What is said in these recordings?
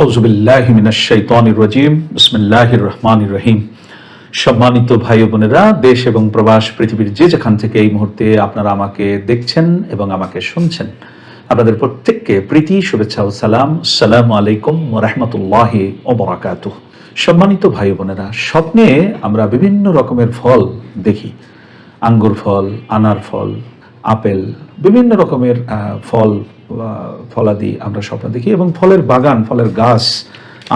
আউযু বিল্লাহি মিনাশ শাইতানির রাজিম। বিসমিল্লাহির রহমানির রহিম। সম্মানিত ভাই ও বোনেরা, দেশ এবং প্রবাস পৃথিবীর যে যেখান থেকে এই মুহূর্তে আপনারা আমাকে দেখছেন এবং আমাকে শুনছেন, আপনাদের প্রত্যেককে প্রীতি, শুভেচ্ছা ও সালাম। আসসালামু আলাইকুম ওয়া রাহমাতুল্লাহি ওয়া বারাকাতুহু। সম্মানিত ভাই ও বোনেরা, স্বপ্নে আমরা বিভিন্ন রকমের ফল দেখি। আঙ্গুর ফল, আনার ফল, আপেল, বিভিন্ন রকমের ফল, ফলাদি আমরা স্বপ্ন দেখি এবং ফলের বাগান, ফলের গাছ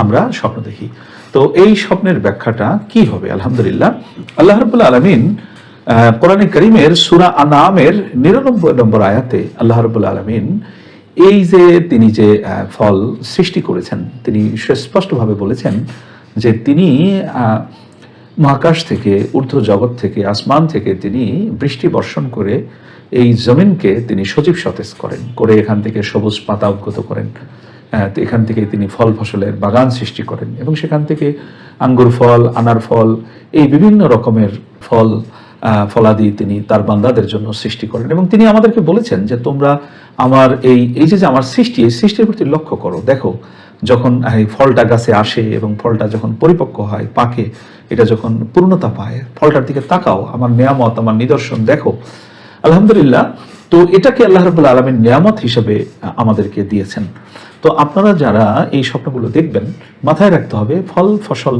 আমরা স্বপ্ন দেখি। তো এই স্বপ্নের ব্যাখ্যাটা কি হবে? আলহামদুলিল্লাহ, আল্লাহ রাব্বুল আলামিন কোরআনে কারীমের সূরা আনআমের ৯৯ নম্বর আয়াতে আল্লাহ রাব্বুল আলামিন এই যে তিনি যে ফল সৃষ্টি করেছেন, তিনি সুস্পষ্টভাবে বলেছেন যে তিনি মহাকাশ থেকে, ঊর্ধ্ব জগৎ থেকে, আসমান থেকে তিনি বৃষ্টি বর্ষণ করে এই জমিনকে তিনি সজীব সতেজ করেন, করে এখান থেকে সবুজ পাতা উদ্গত করেন। এখান থেকে তিনি ফল ফসলের বাগান সৃষ্টি করেন এবং সেখান থেকে আঙ্গুর ফল, আনার ফল, এই বিভিন্ন রকমের ফল ফলাদি তিনি তার বান্দাদের জন্য সৃষ্টি করেন। এবং তিনি আমাদেরকে বলেছেন যে তোমরা আমার এই যে আমার সৃষ্টি, এই সৃষ্টির প্রতি লক্ষ্য করো, দেখো যখন এই ফলটা গাছে আসে এবং ফলটা যখন পরিপক্ক হয়, পাকে, এটা যখন পূর্ণতা পায়, ফলটার দিকে তাকাও, আমার নিয়ামত, আমার নিদর্শন দেখো। আলহামদুলিল্লাহ, তো এটাকে আল্লাহ রাব্বুল আলামিন নিয়ামত হিসেবে আমাদেরকে দিয়েছেন। তো আপনারা যারা এই স্বপ্নগুলো দেখবেন, মাথায় রাখতে হবে ফল ফসল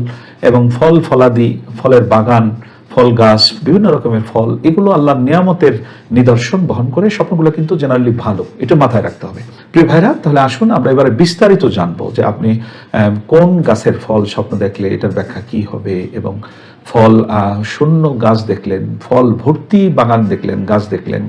এবং ফল ফলাদি, ফলের বাগান, ফল গাছ, বিভিন্ন রকমের ফল, এগুলো আল্লাহর নিয়ামতের নিদর্শন বহন করে। স্বপ্নগুলো কিন্তু জেনারেলি ভালো, এটা মাথায় রাখতে হবে। প্রিয় ভাইরা, তাহলে আসুন আমরা এবারে বিস্তারিত জানবো যে আপনি কোন গাছের ফল স্বপ্ন দেখলে এটার ব্যাখ্যা কি হবে, এবং ফল শূন্য গাছ দেখলেন, ফল ভর্তি বাগান দেখলেন, গাছ দেখলেন,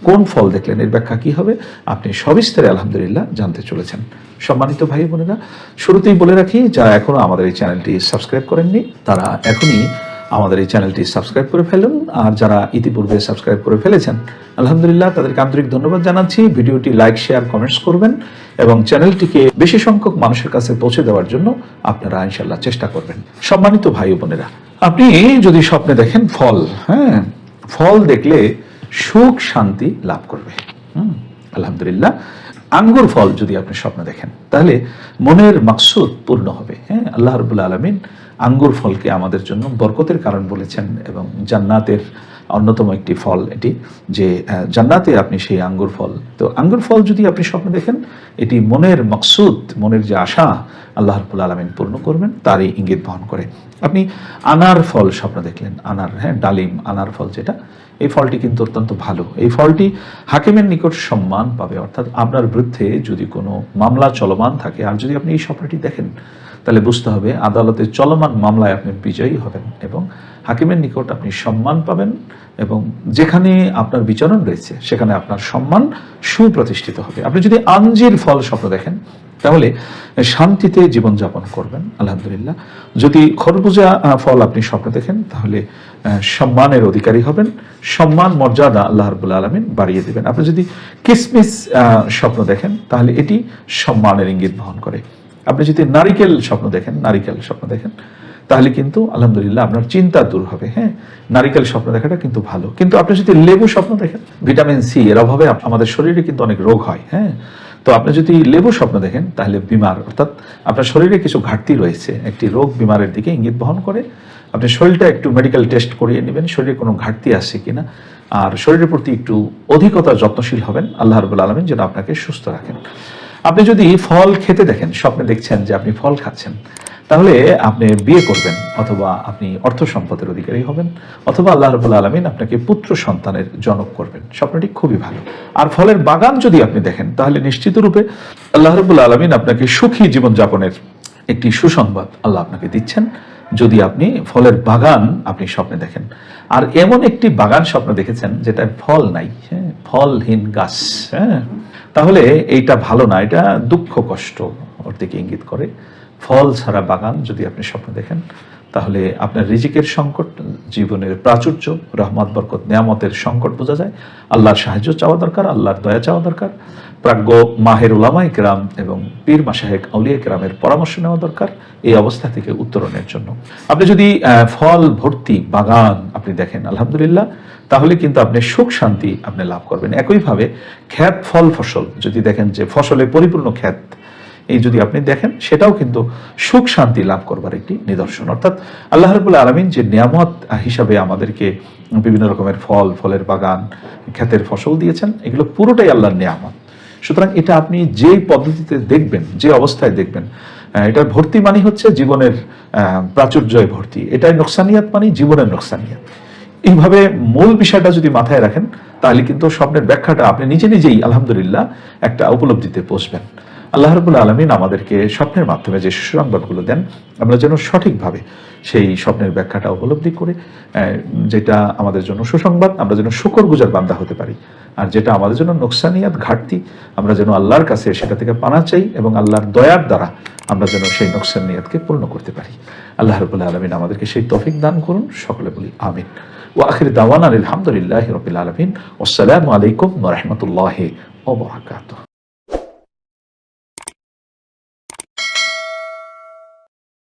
কোন ফল দেখলেন, এর ব্যাখ্যা কি হবে, আপনি সবিস্তারে আলহামদুলিল্লাহ জানতে চলেছেন। সম্মানিত ভাই বোনেরা, শুরুতেই বলে রাখি, যারা এখনো আমাদের এই চ্যানেলটি সাবস্ক্রাইব করেননি তারা এখনই আমাদের এই চ্যানেলটি সাবস্ক্রাইব করে ফেলুন। আর যারা ইতিপূর্বে সাবস্ক্রাইব করে ফেলেছেন, আলহামদুলিল্লাহ, তাদেরকে আন্তরিক ধন্যবাদ জানাচ্ছি। ভিডিওটি লাইক, শেয়ার, কমেন্টস করবেন এবং চ্যানেলটিকে বেশি সংখ্যক মানুষের কাছে পৌঁছে দেওয়ার জন্য আপনারা ইনশাআল্লাহ চেষ্টা করবেন। সম্মানিত ভাই বোনেরা, আপনি যদি স্বপ্নে দেখেন ফল, ফল দেখলে সুখ শান্তি লাভ করবে। আলহামদুলিল্লাহ, আঙ্গুর ফল যদি আপনি স্বপ্ন দেখেন তাহলে মনের মাকসুদ পূর্ণ হবে। আল্লাহ রাব্বুল আলামিন আঙ্গুর ফলকে আমাদের জন্য বরকতের কারণ বলেছেন এবং জান্নাতের অন্যতম একটি ফল এটি, যে জান্নাতে আপনি সেই আঙ্গুর ফল, তো আঙ্গুর ফল যদি আপনি স্বপ্ন দেখেন, এটি মনের মাকসুদ, মনের যে আশা আল্লাহ রাব্বুল আলামিন পূর্ণ করবেন, তারই ইঙ্গিত বহন করে। আপনি আনার ফল স্বপ্ন দেখলেন, আনার, ডালিম, আনার ফল যেটা, এই ফলটি কিন্তু অত্যন্ত ভালো। এই ফলটি হাকিমের নিকট সম্মান পাবে, অর্থাৎ আপনার বিরুদ্ধে যদি কোনো মামলা চলমান থাকে আর যদি আপনি এই স্বপ্নটি দেখেন, তাহলে বুঝতে হবে আদালতে চলমান মামলায় আপনি বিজয়ী হবেন এবং হাকিমের নিকট আপনি সম্মান পাবেন, এবং যেখানে আপনার বিচরণ রয়েছে সেখানে আপনার সম্মান সুপ্রতিষ্ঠিত হবে। আপনি যদি আঞ্জির ফল স্বপ্ন দেখেন তাহলে শান্তিতে জীবনযাপন করবেন, আলহামদুলিল্লাহ। যদি খরবুজা ফল আপনি স্বপ্ন দেখেন তাহলে সম্মানের অধিকারী হবেন, সম্মান মর্যাদা আল্লাহ রাব্বুল আলামিন বাড়িয়ে দেবেন। আপনি যদি কিসমিস স্বপ্ন দেখেন তাহলে এটি সম্মানের ইঙ্গিত বহন করে। আপনি যদি নারিকেল স্বপ্ন দেখেন, তাহলে কিন্তু আলহামদুলিল্লাহ আপনার চিন্তা দূর হবে। নারিকেল স্বপ্ন দেখাটা কিন্তু ভালো। কিন্তু আপনি যদি লেবু স্বপ্ন দেখেন, ভিটামিন সি এর অভাবে আমাদের শরীরে কিন্তু অনেক রোগ হয়। তো আপনি যদি লেবু স্বপ্ন দেখেন তাহলে বিমার, অর্থাৎ আপনার শরীরে কিছু ঘাটতি রয়েছে, একটি রোগ বিমারের দিকে ইঙ্গিত বহন করে। আপনি শরীরটা একটু মেডিকেল টেস্ট করিয়ে নেবেন, শরীরে কোনো ঘাটতি আসছে কিনা, আর শরীরের প্রতি একটু অধিকতা যত্নশীল হবেন, আল্লাহ রাব্বুল আলামিন যেন আপনাকে সুস্থ রাখেন। আপনি যদি ফল খেতে দেখেন, স্বপ্নে দেখছেন যে আপনি ফল খাচ্ছেন, তাহলে আপনি বিয়ে করবেন, অথবা আপনি অর্থ সম্পদের অধিকারী হবেন, অথবা আল্লাহ রাব্বুল আলামিন আপনাকে পুত্র সন্তানের জনক করবেন। স্বপ্নটি খুবই ভালো। আর ফলের বাগান যদি আপনি দেখেন তাহলে নিশ্চিত রূপে আল্লাহ রাব্বুল আলামিন আপনাকে সুখী জীবনযাপনের একটি সুসংবাদ আল্লাহ আপনাকে দিচ্ছেন, যদি আপনি ফলের বাগান আপনি স্বপ্নে দেখেন। আর এমন একটি বাগান স্বপ্ন দেখেছেন যেটা ফল নাই, ফলহীন গাছ, তাহলে এইটা ভালো না, এটা দুঃখ কষ্ট ওর দিকে ইঙ্গিত করে। ফল ছাড়া বাগান যদি আপনি স্বপ্ন দেখেন তাহলে আপনার রিজিকের সংকট, জীবনের প্রাচুর্য, রহমত, বরকত, নিয়ামতের সংকট বোঝা যায়। আল্লাহর সাহায্য চাওয়া দরকার, আল্লাহর দয়া চাওয়া দরকার। প্রাজ্ঞ মাহের উলামায়ে কেরাম এবং পীর মাশায়েখ আউলিয়া কেরামের পরামর্শ নেওয়া দরকার এই অবস্থা থেকে উত্তরণের জন্য। আপনি যদি ফল ভর্তি বাগান আপনি দেখেন, আলহামদুলিল্লাহ, তাহলে কিন্তু আপনি সুখ শান্তি আপনি লাভ করবেন। একইভাবে ক্ষেত, ফল, ফসল যদি দেখেন যে ফসলে পরিপূর্ণ ক্ষেত এই যদি আপনি দেখেন, সেটাও কিন্তু সুখ শান্তি লাভ করবার একটি নিদর্শন। অর্থাৎ আল্লাহ রাব্বুল আলামিন যে নিয়ামত হিসাবে আমাদেরকে বিভিন্ন রকমের ফলের বাগান, ক্ষেতের ফসল দিয়েছেন, এগুলো পুরোটাই আল্লাহর নিয়ামত। সুতরাং এটা আপনি যেই পদ্ধতিতে দেখবেন, যে অবস্থায় দেখবেন, এটার ভর্তি মানে হচ্ছে জীবনের প্রাচুর্যয় ভর্তি, এটাই নোকসানিয়াত মানে জীবনের নোকসানিয়াত। এইভাবে মূল বিষয়টা যদি মাথায় রাখেন, তাহলে কিন্তু স্বপ্নের ব্যাখ্যাটা আপনি নিজে নিজেই আলহামদুলিল্লাহ একটা উপলব্ধিতে পৌঁছবেন। আল্লাহ রাব্বুল আলামিন আমাদেরকে স্বপ্নের মাধ্যমে যে সুসংবাদগুলো দেন, আমরা যেন সঠিকভাবে সেই স্বপ্নের ব্যাখ্যাটা উপলব্ধি করে যেটা আমাদের জন্য সুসংবাদ, আমরা যেন শুকরগুজার বান্দা হতে পারি, আর যেটা আমাদের জন্য নোকসানিয়াত, ঘাটতি, আমরা যেন আল্লাহর কাছে সেটা থেকে পানা চাই এবং আল্লাহর দয়ার দ্বারা আমরা যেন সেই নোকসানিয়াতকে পূর্ণ করতে পারি। আল্লাহ রাব্বুল আলামিন আমাদেরকে সেই তৌফিক দান করুন। সকলে বলি আমিন। ওয়া আখির দাওয়ানা আলহামদুলিল্লাহি রাব্বিল আলামিন। আসসালামু আলাইকুম ওয়া রাহমাতুল্লাহি ওয়া বারাকাতুহু।